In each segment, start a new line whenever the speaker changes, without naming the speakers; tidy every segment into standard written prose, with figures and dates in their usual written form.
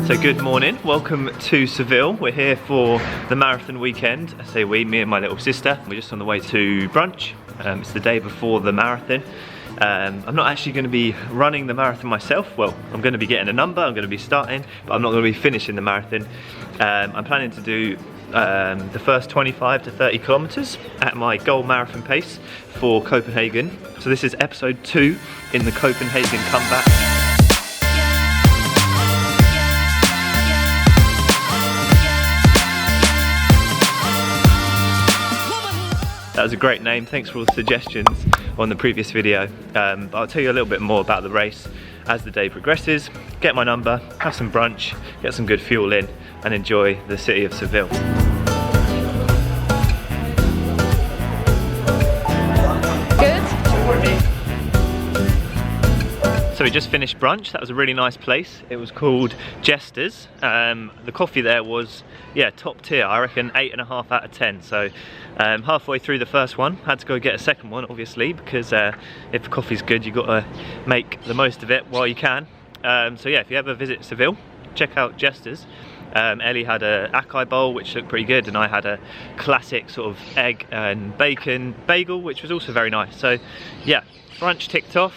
So good morning, welcome to Seville. We're here for the marathon weekend. I say we, me and my little sister. We're just on the way to Brunch. It's the day before the marathon. I'm not actually going to be running the marathon myself. Well, I'm going to be getting a number, I'm going to be starting, but I'm not going to be finishing the marathon. I'm planning to do the first 25 to 30 kilometers at my goal marathon pace for Copenhagen. So this is episode 2 in the Copenhagen comeback. That was a great name, thanks for all the suggestions on the previous video. But I'll tell you a little bit more about the race as the day progresses, get my number, have some brunch, get some good fuel in and enjoy the city of Seville. So we just finished brunch. That was a really nice place. It was called Jester's. The coffee there was, yeah, top tier. I reckon 8.5 out of 10. So halfway through the first one, had to go get a second one, obviously, because if the coffee's good, you've got to make the most of it while you can. So yeah, if you ever visit Seville, check out Jester's. Ellie had a acai bowl, which looked pretty good, and I had a classic sort of egg and bacon bagel, which was also very nice. So yeah, brunch ticked off.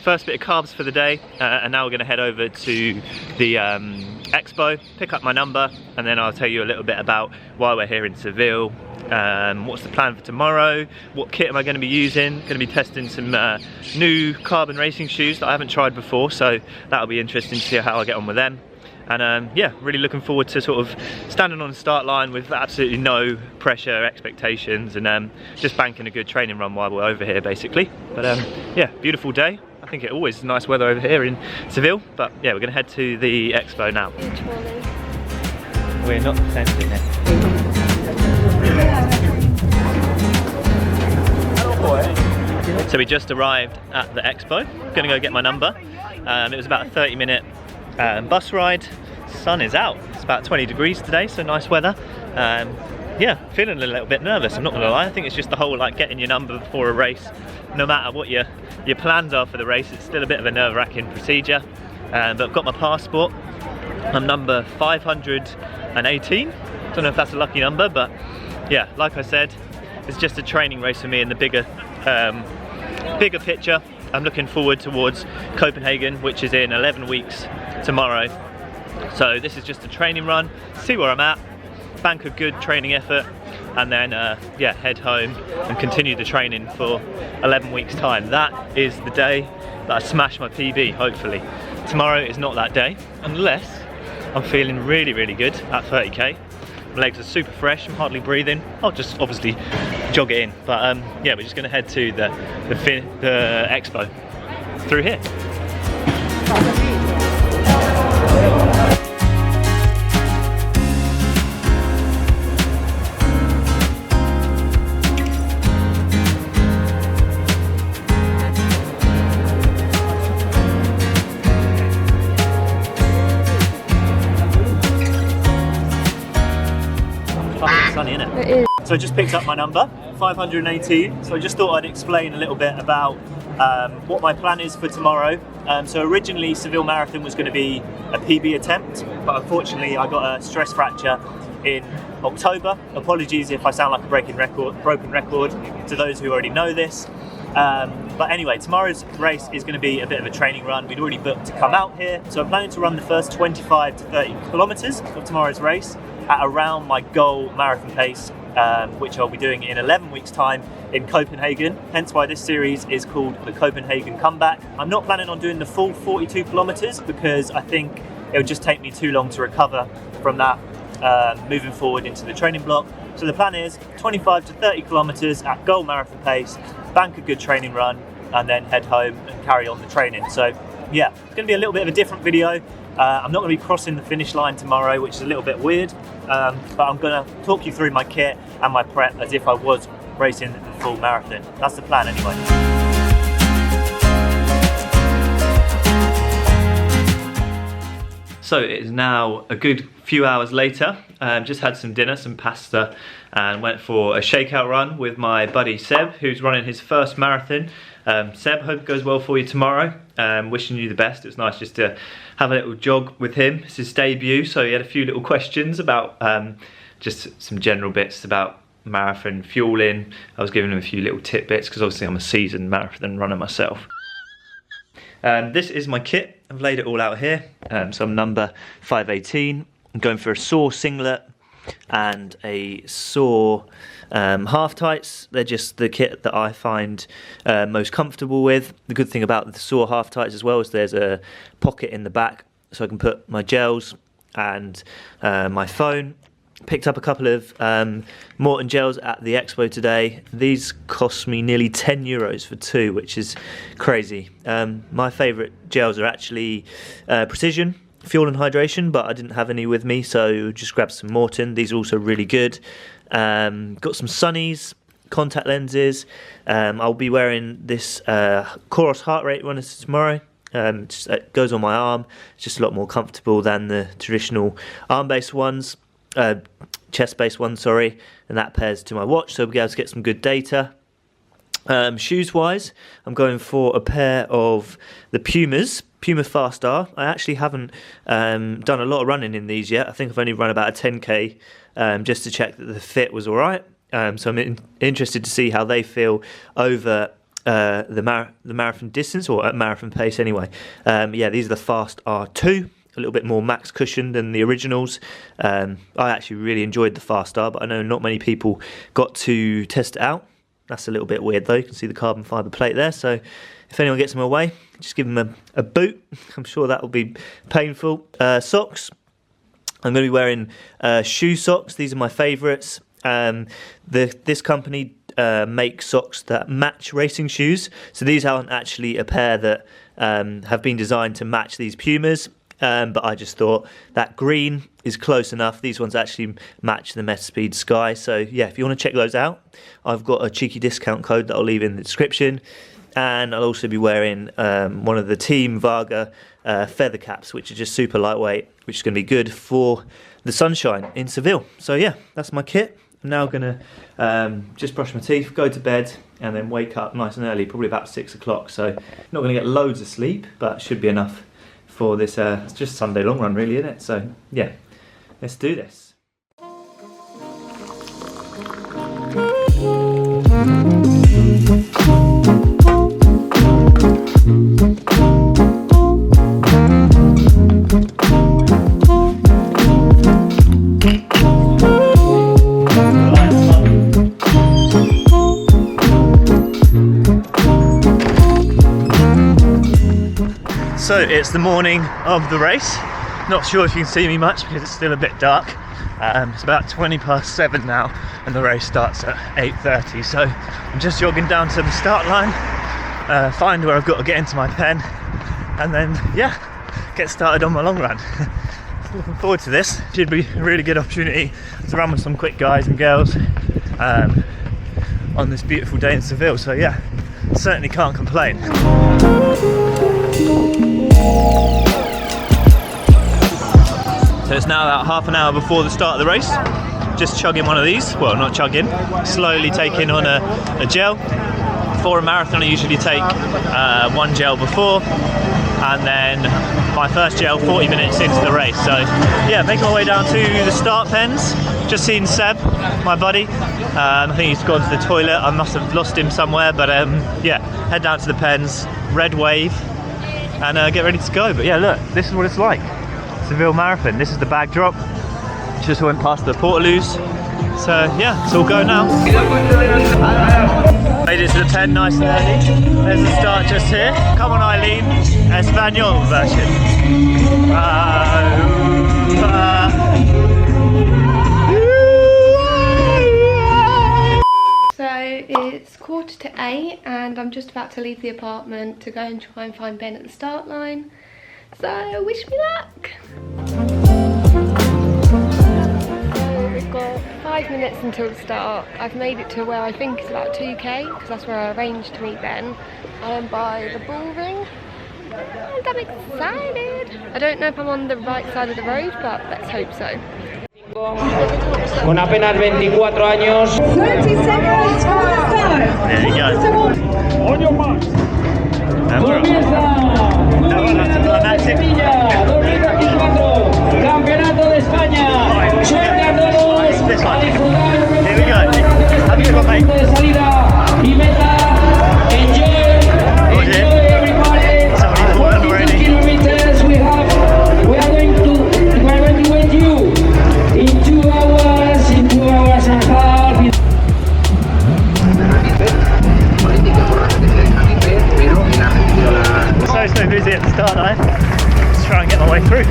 First bit of carbs for the day, and now we're going to head over to the Expo, pick up my number, and then I'll tell you a little bit about why we're here in Seville, what's the plan for tomorrow, what kit am I going to be using. Going to be testing some new carbon racing shoes that I haven't tried before, so that'll be interesting to see how I get on with them. And yeah, really looking forward to sort of standing on the start line with absolutely no pressure, expectations, and just banking a good training run while we're over here, basically. But yeah, beautiful day. I think it always is nice weather over here in Seville, but yeah, we're going to head to the Expo now. We're not sensing it. So we just arrived at the Expo. Going to go get my number. It was about a 30-minute bus ride. Sun is out. It's about 20 degrees today, so nice weather. Yeah, feeling a little bit nervous, I'm not gonna lie. I think it's just the whole like getting your number before a race. No matter what your plans are for the race, it's still a bit of a nerve-wracking procedure. But I've got my passport. I'm number 518. Don't know if that's a lucky number, but yeah, like I said, it's just a training race for me in the bigger picture. I'm looking forward towards Copenhagen, which is in 11 weeks tomorrow. So this is just a training run, see where I'm at, bank a good training effort, and then yeah, head home and continue the training for 11 weeks time. That is the day that I smash my PB, hopefully. Tomorrow is not that day, unless I'm feeling really, really good at 30k. My legs are super fresh, I'm hardly breathing. I'll just obviously jog it in. But yeah, we're just gonna head to the Expo through here. Sunny, isn't it?
It is.
So I just picked up my number, 518. So I just thought I'd explain a little bit about what my plan is for tomorrow. So originally Seville Marathon was going to be a PB attempt, but unfortunately I got a stress fracture in October. Apologies if I sound like a broken record to those who already know this. But anyway, tomorrow's race is going to be a bit of a training run. We'd already booked to come out here, so I'm planning to run the first 25 to 30 kilometers of tomorrow's race at around my goal marathon pace, which I'll be doing in 11 weeks time in Copenhagen, hence why this series is called the Copenhagen Comeback. I'm not planning on doing the full 42 kilometers because I think it would just take me too long to recover from that moving forward into the training block. So the plan is 25 to 30 kilometers at goal marathon pace, bank a good training run, and then head home and carry on the training. So yeah, it's going to be a little bit of a different video. I'm not going to be crossing the finish line tomorrow, which is a little bit weird, but I'm going to talk you through my kit and my prep as if I was racing the full marathon. That's the plan anyway. So it is now a good few hours later. Just had some dinner, some pasta, and went for a shakeout run with my buddy Seb, who's running his first marathon. Seb, hope it goes well for you tomorrow. Wishing you the best. It was nice just to have a little jog with him. It's his debut, so he had a few little questions about just some general bits about marathon fueling. I was giving him a few little tidbits because obviously I'm a seasoned marathon runner myself. This is my kit. I've laid it all out here. So I'm number 518. I'm going for a Soar singlet and a Soar half tights. They're just the kit that I find most comfortable with. The good thing about the Soar half tights as well is there's a pocket in the back so I can put my gels and my phone. Picked up a couple of Morton gels at the Expo today. These cost me nearly 10 euros for 2, which is crazy. My favourite gels are actually Precision, Fuel and Hydration, but I didn't have any with me, so just grabbed some Morton. These are also really good. Got some sunnies, contact lenses. I'll be wearing this Coros heart rate runners tomorrow. It goes on my arm. It's just a lot more comfortable than the traditional arm-based ones. Chest-based one, sorry, and that pairs to my watch, so we'll be able to get some good data. Shoes-wise, I'm going for a pair of the Puma Fast R. I actually haven't done a lot of running in these yet. I think I've only run about a 10k just to check that the fit was all right. So I'm interested to see how they feel over the marathon distance, or at marathon pace anyway. Yeah, these are the Fast R2. A little bit more max cushion than the originals. I actually really enjoyed the Fast R, but I know not many people got to test it out. That's a little bit weird though. You can see the carbon fibre plate there, so if anyone gets them away, just give them a boot. I'm sure that will be painful. Socks. I'm going to be wearing shoe socks. These are my favourites. This company make socks that match racing shoes, so these aren't actually a pair that have been designed to match these Pumas. But I just thought that green is close enough. These ones actually match the Metaspeed Sky. So yeah, if you want to check those out, I've got a cheeky discount code that I'll leave in the description. And I'll also be wearing one of the Team Varga feather caps, which are just super lightweight, which is going to be good for the sunshine in Seville. So yeah, that's my kit. I'm now going to just brush my teeth, go to bed, and then wake up nice and early, probably about 6 o'clock. So not going to get loads of sleep, but should be enough for this it's just Sunday long run really, isn't it? So yeah, let's do this. So it's the morning of the race. Not sure if you can see me much because it's still a bit dark. It's about 7:20 now and the race starts at 8:30. So I'm just jogging down to the start line, find where I've got to get into my pen, and then yeah, get started on my long run. Looking forward to this. Should be a really good opportunity to run with some quick guys and girls on this beautiful day in Seville. So yeah, certainly can't complain. So it's now about half an hour before the start of the race. Just chugging one of these. Well, not chugging, slowly taking on a gel. For a marathon I usually take one gel before, and then my first gel 40 minutes into the race. So yeah, making my way down to the start pens. Just seen Seb, my buddy. I think he's gone to the toilet. I must have lost him somewhere, but yeah, head down to the pens, red wave, and get ready to go. But yeah, look, this is what it's like. Seville Marathon. This is the bag drop. Just went past the Portaloos. So yeah, it's all go now. Made it to the pen nice and early. There's the start just here. Come on Eileen, Espanol version.
So it's 7:45 and I'm just about to leave the apartment to go and try and find Ben at the start line. So wish me luck! So we've got 5 minutes until the start. I've made it to where I think is about 2k, because that's where I arranged to meet Ben. I'm by the bull ring and I'm excited! I don't know if I'm on the right side of the road, but let's hope so.
Con apenas 24 años.
30 seconds for the start.
There you go.
On your mark.
Comienza Sevilla 2024, Campeonato de España. Suerte a todos, a disfrutar de salida y meta. Enjoy everybody. 42 kilometers we are going to wait you in 2 hours, in 2 hours and a half.
So busy at the start line. Let's try and get my way through.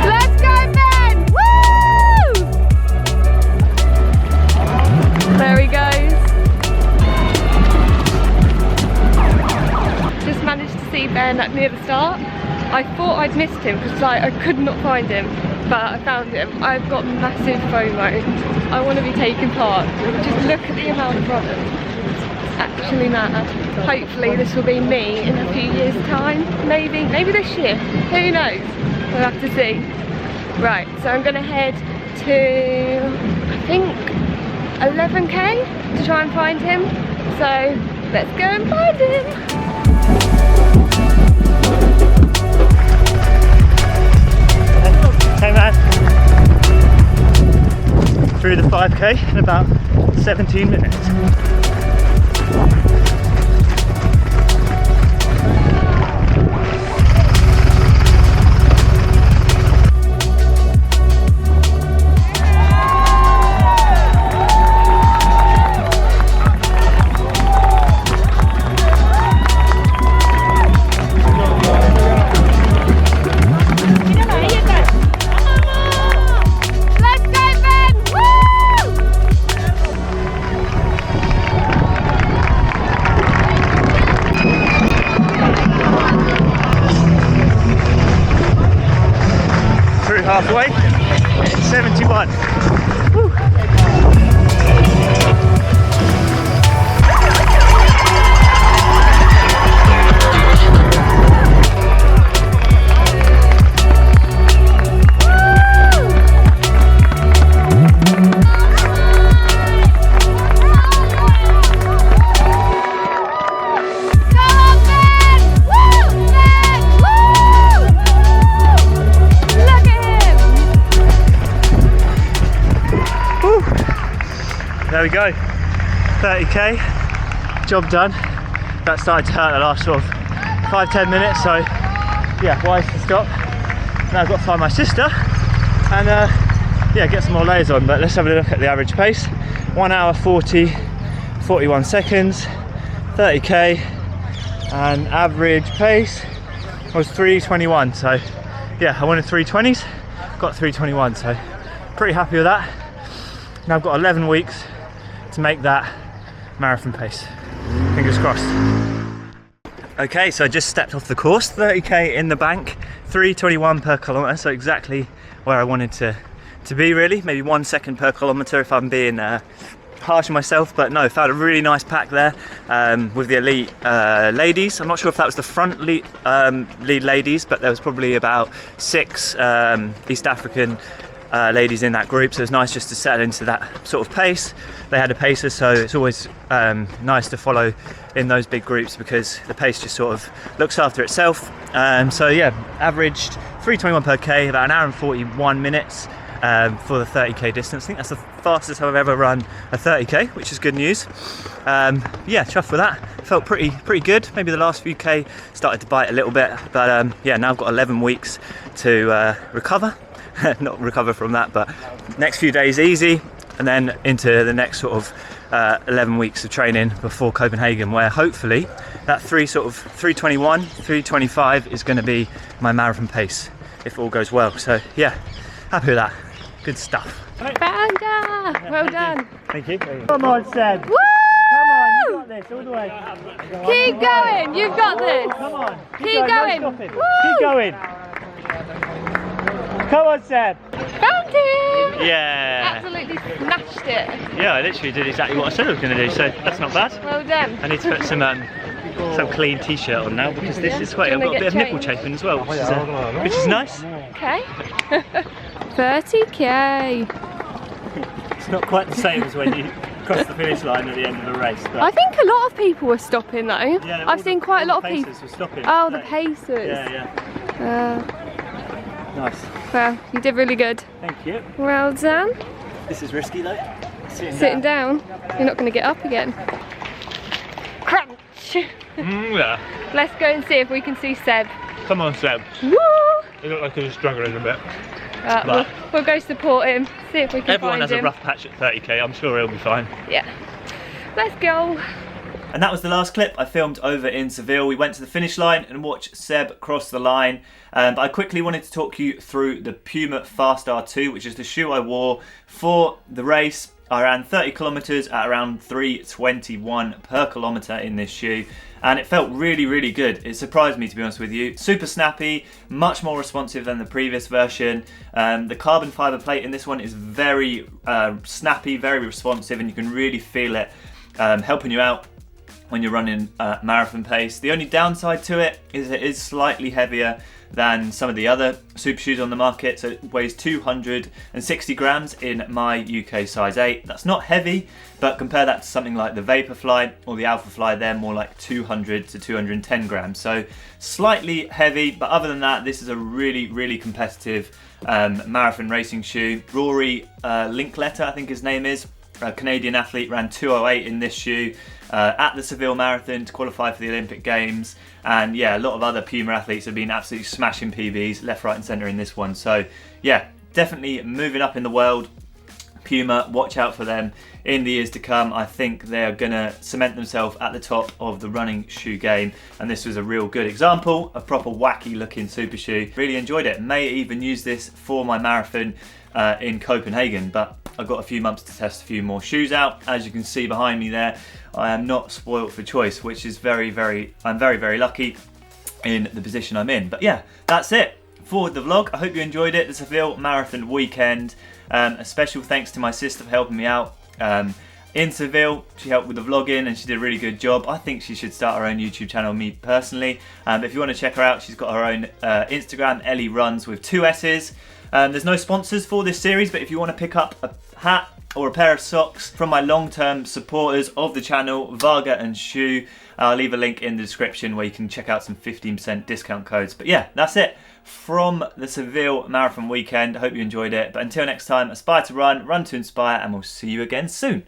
Let's go, Ben! Woo! There he goes. Just managed to see Ben near the start. I thought I'd missed him because I could not find him, but I found him. I've got massive FOMO. I want to be taking part. Just look at the amount of runners. It's actually mad. Hopefully this will be me in a few years' time. Maybe this year. Who knows? We'll have to see. Right, so I'm going to head to, I think, 11k to try and find him. So let's go and find him.
Hey man, through the 5k in about 17 minutes.
Let's go, Ben! Woo!
71. Woo. There we go, 30k, job done. That started to hurt the last sort of 5-10 minutes, so yeah, wise to stop. Now I've got to find my sister and yeah, get some more layers on. But let's have a look at the average pace. 1 hour 41 seconds, 30k, and average pace was 3:21. So yeah, I wanted 3:20s, got 3:21, so pretty happy with that. Now I've got 11 weeks to make that marathon pace. Fingers crossed. Okay, so I just stepped off the course, 30k in the bank, 3:21 per kilometre, so exactly where I wanted to be really. Maybe 1 second per kilometre if I'm being harsh on myself, but no, found a really nice pack there with the elite ladies. I'm not sure if that was the front lead ladies, but there was probably about 6 East African ladies in that group, so it's nice just to settle into that sort of pace. They had a pacer, so it's always nice to follow in those big groups because the pace just sort of looks after itself. So yeah, averaged 3:21 per k, about 1 hour and 41 minutes for the 30k distance. I think that's the fastest I've ever run a 30k, which is good news. Yeah, chuffed with that. Felt pretty good. Maybe the last few k started to bite a little bit, but yeah, now I've got 11 weeks to recover. Not recover from that, but next few days easy, and then into the next sort of 11 weeks of training before Copenhagen, where hopefully that 3:21, 3:25 is going to be my marathon pace if all goes well. So yeah, happy with that. Good stuff.
Founder! Well done.
Thank you. Come on, Seb.
Woo!
Come on, you got this all the way.
Keep going, you've got this.
Come on.
Keep going.
No stopping.
Woo!
Keep going. Come on, Seb.
Found him!
Yeah.
Absolutely smashed it.
Yeah, I literally did exactly what I said I was going to do, so that's not bad.
Well done.
I need to put some clean t-shirt on now because this is quite. I've got a bit of nipple chafing as well, which is nice.
Okay. 30k.
It's not quite the same as when you cross the finish line at the end of a race. But
I think a lot of people were stopping though.
yeah,
I've seen quite a lot of people.
Were stopping.
Oh, the pacers.
Yeah. Nice.
Well, you did really good.
Thank you.
Well done.
This is risky though.
Sitting down. You're not going to get up again. Crunch.
Yeah.
Let's go and see if we can see Seb.
Come on, Seb.
Woo!
You look like you're struggling a bit.
We'll go support him. See if we can
Everyone
find
has
him.
a rough patch at 30k. I'm sure he'll be fine.
Yeah. Let's go.
And that was the last clip I filmed over in Seville. We went to the finish line and watched Seb cross the line. But I quickly wanted to talk you through the Puma Fast R2, which is the shoe I wore for the race. I ran 30 kilometers at around 3:21 per kilometer in this shoe, and it felt really, really good. It surprised me, to be honest with you. Super snappy, much more responsive than the previous version. The carbon fiber plate in this one is very snappy, very responsive, and you can really feel it helping you out when you're running marathon pace. The only downside to it is slightly heavier than some of the other super shoes on the market. So it weighs 260 grams in my UK size 8. That's not heavy, but compare that to something like the Vaporfly or the Alphafly, they're more like 200 to 210 grams. So slightly heavy, but other than that, this is a really, really competitive marathon racing shoe. Rory Linkletter, I think his name is, a Canadian athlete, ran 2:08 in this shoe at the Seville Marathon to qualify for the Olympic Games. And yeah, a lot of other Puma athletes have been absolutely smashing PBs left, right and centre in this one. So yeah, definitely moving up in the world. Puma, watch out for them in the years to come. I think they're going to cement themselves at the top of the running shoe game, and this was a real good example, a proper wacky looking super shoe. Really enjoyed it. May even use this for my marathon in Copenhagen, but I've got a few months to test a few more shoes out. As you can see behind me there, I am not spoilt for choice, which is I'm very, very lucky in the position I'm in. But yeah, that's it for the vlog. I hope you enjoyed it. The Seville Marathon weekend. A special thanks to my sister for helping me out in Seville. She helped with the vlogging and she did a really good job. I think she should start her own YouTube channel, me personally. If you want to check her out, she's got her own Instagram, Ellie Runs with 2 S's. There's no sponsors for this series, but if you want to pick up a hat or a pair of socks from my long-term supporters of the channel, Varga and Shoe, I'll leave a link in the description where you can check out some 15% discount codes. But yeah, that's it from the Seville Marathon weekend. I hope you enjoyed it. But until next time, aspire to run, run to inspire, and we'll see you again soon.